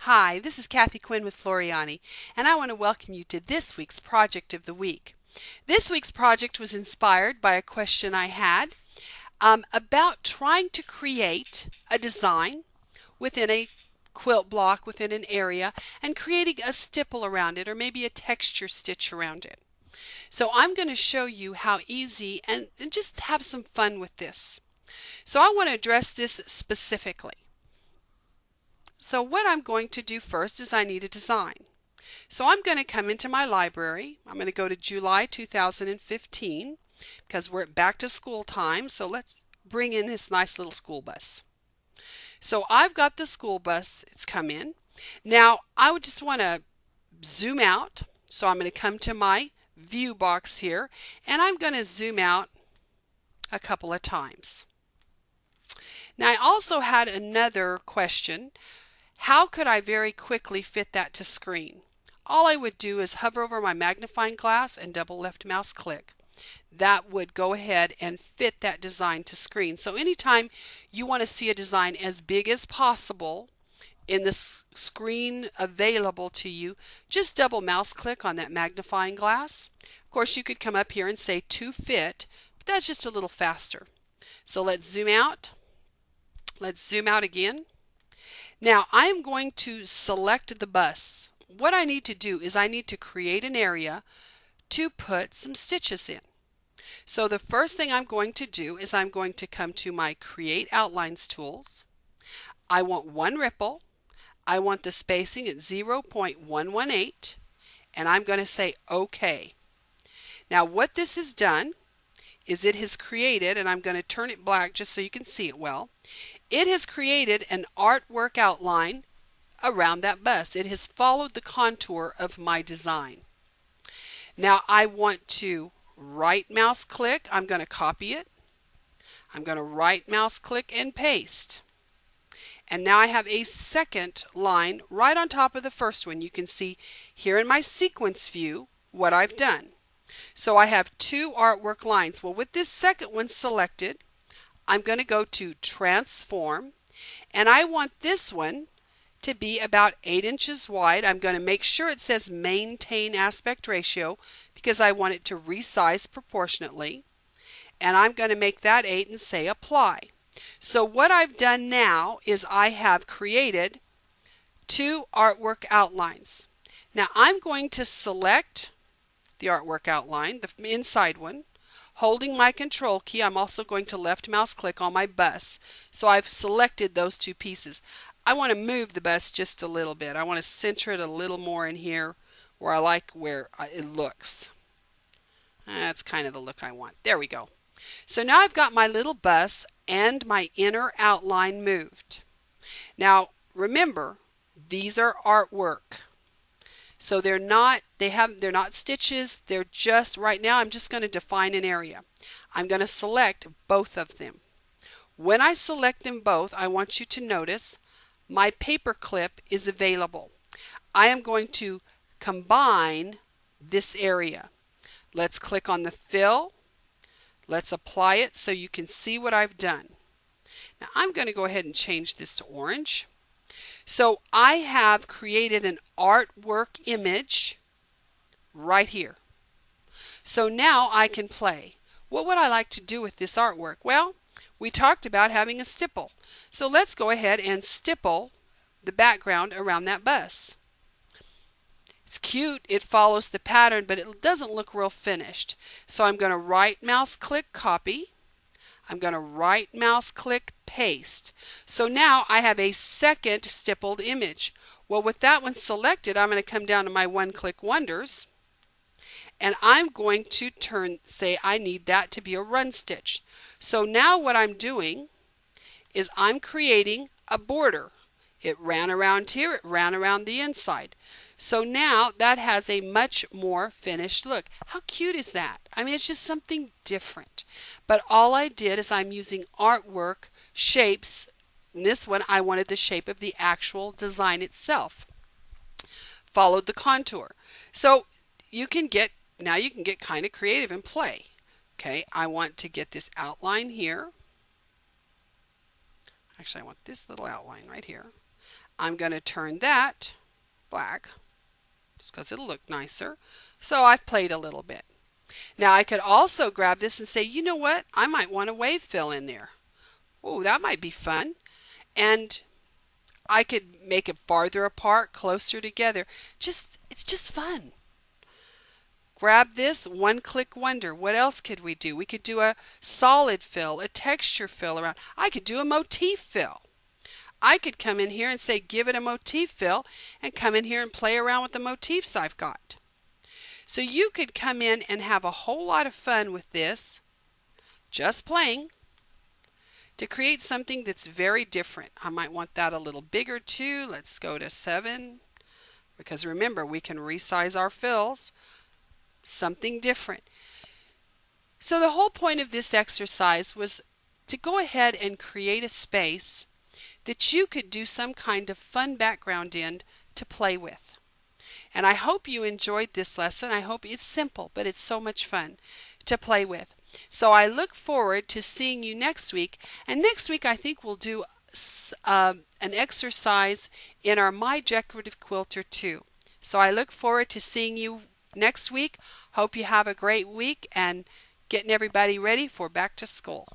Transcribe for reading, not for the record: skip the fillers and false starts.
Hi, this is Kathi Quinn with Floriani, and I want to welcome you to this week's Project of the Week. This week's project was inspired by a question I had about trying to create a design within a quilt block within an area and creating a stipple around it or maybe a texture stitch around it. So I'm going to show you how easy and just have some fun with this. So I want to address this specifically. So what I'm going to do first is I need a design. So I'm going to come into my library. I'm going to go to July 2015 because we're at back to school time. So let's bring in this nice little school bus. So I've got the school bus. It's come in. Now I would just want to zoom out. So I'm going to come to my view box here and I'm going to zoom out a couple of times. Now I also had another question. How could I very quickly fit that to screen? All I would do is hover over my magnifying glass and double left mouse click. That would go ahead and fit that design to screen. So anytime you want to see a design as big as possible in the screen available to you, just double mouse click on that magnifying glass. Of course, you could come up here and say to fit, but that's just a little faster. So let's zoom out. Let's zoom out again. Now I am going to select the bus. What I need to do is I need to create an area to put some stitches in. So the first thing I'm going to do is I'm going to come to my Create Outlines tools. I want one ripple. I want the spacing at 0.118 and I'm going to say OK. Now what this has done is it has created, and I'm going to turn it black just so you can see it well. It has created an artwork outline around that bus. It has followed the contour of my design. Now I want to right mouse click. I'm going to copy it. I'm going to right mouse click and paste. And now I have a second line right on top of the first one. You can see here in my sequence view what I've done. So I have two artwork lines. Well, with this second one selected, I'm going to go to Transform, and I want this one to be about 8 inches wide. I'm going to make sure it says Maintain Aspect Ratio because I want it to resize proportionately. And I'm going to make that 8 and say Apply. So what I've done now is I have created two artwork outlines. Now I'm going to select the artwork outline, the inside one. Holding my control key, I'm also going to left mouse click on my bus. So I've selected those two pieces. I want to move the bus just a little bit. I want to center it a little more in here where I like where it looks. That's kind of the look I want. There we go. So now I've got my little bus and my inner outline moved. Now remember, these are artwork. So they're not stitches, they're just, right now I'm just going to define an area. I'm going to select both of them. When I select them both, I want you to notice my paper clip is available. I am going to combine this area. Let's click on the fill. Let's apply it so you can see what I've done. Now I'm going to go ahead and change this to orange. So I have created an artwork image right here. So now I can play. What would I like to do with this artwork? Well, we talked about having a stipple. So let's go ahead and stipple the background around that bus. It's cute, it follows the pattern, but it doesn't look real finished. So I'm going to right mouse click copy. I'm going to right mouse click paste. So now I have a second stippled image. Well, with that one selected, I'm going to come down to my one-click wonders and I'm going to say I need that to be a run stitch. So now what I'm doing is I'm creating a border. It ran around here, it ran around the inside. So now that has a much more finished look. How cute is that? I mean, it's just something different. But all I did is I'm using artwork shapes. In this one, I wanted the shape of the actual design itself. Followed the contour. So you can get kind of creative and play. Okay, I want to get this outline here. Actually, I want this little outline right here. I'm going to turn that black just because it'll look nicer. So I've played a little bit. Now I could also grab this and say, you know what? I might want a wave fill in there. Oh, that might be fun. And I could make it farther apart, closer together. It's just fun. Grab this, one click wonder. What else could we do? We could do a solid fill, a texture fill around. I could do a motif fill. I could come in here and say, give it a motif fill, and come in here and play around with the motifs I've got. So you could come in and have a whole lot of fun with this, just playing, to create something that's very different. I might want that a little bigger too. Let's go to 7, because remember, we can resize our fills. Something different. So the whole point of this exercise was to go ahead and create a space that you could do some kind of fun background in to play with. And I hope you enjoyed this lesson. I hope it's simple, but it's so much fun to play with. So I look forward to seeing you next week. And next week I think we'll do an exercise in our My Decorative Quilter 2. So I look forward to seeing you next week. Hope you have a great week and getting everybody ready for back to school.